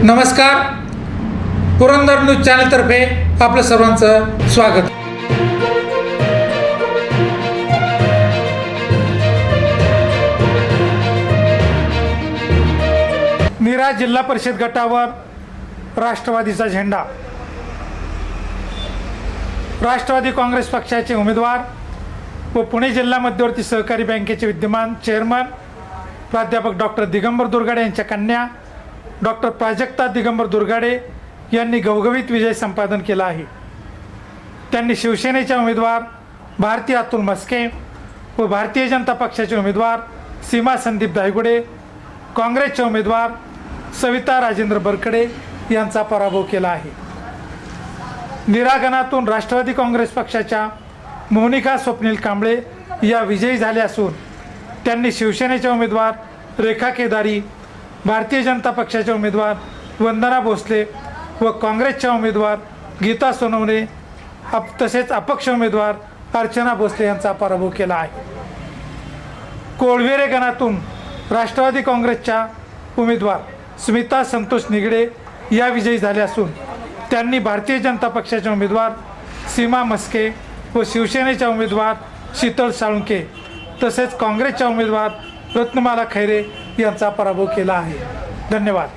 नमस्कार, पुरंदर न्यूज चॅनलतर्फे आपलं सर्वांचं स्वागत. नीरा जिल्हा परिषद गटावर राष्ट्रवादीचा झेंडा. राष्ट्रवादी काँग्रेस पक्षाचे उमेदवार व पुणे जिल्हा मध्यवर्ती सहकारी बँकेचे विद्यमान चेअरमन प्राध्यापक डॉक्टर दिगंबर दुर्गाडे यांच्या कन्या डॉक्टर प्राजक्ता दिगंबर दुर्गाडे यांनी घवघवीत विजय संपादन केला आहे. त्यांनी शिवसेनेच्या उमेदवार भारती अतुल मस्के व भारतीय जनता पक्षाचे उमेदवार सीमा संदीप धायगुडे, काँग्रेसचे उमेदवार सविता राजेंद्र बरकडे यांचा पराभव केला आहे. निरागणातून राष्ट्रवादी काँग्रेस पक्षाच्या मोनिका स्वप्नील कांबळे या विजयी झाल्या असून त्यांनी शिवसेनेचे उमेदवार रेखा केदारी, भारतीय जनता पक्षाचे उमेदवार वंदना भोसले व काँग्रेसच्या उमेदवार गीता सोनवणे तसेच अपक्ष उमेदवार अर्चना भोसले यांचा पराभव केला आहे. कोळवेरे गणातून राष्ट्रवादी काँग्रेसच्या उमेदवार स्मिता संतोष निगडे या विजयी झाल्या असून त्यांनी भारतीय जनता पक्षाचे उमेदवार सीमा मस्के व शिवसेनेच्या उमेदवार शीतल साळुंके तसेच काँग्रेसच्या उमेदवार रत्नमाला खैरे यांचा पराभव केला आहे. धन्यवाद.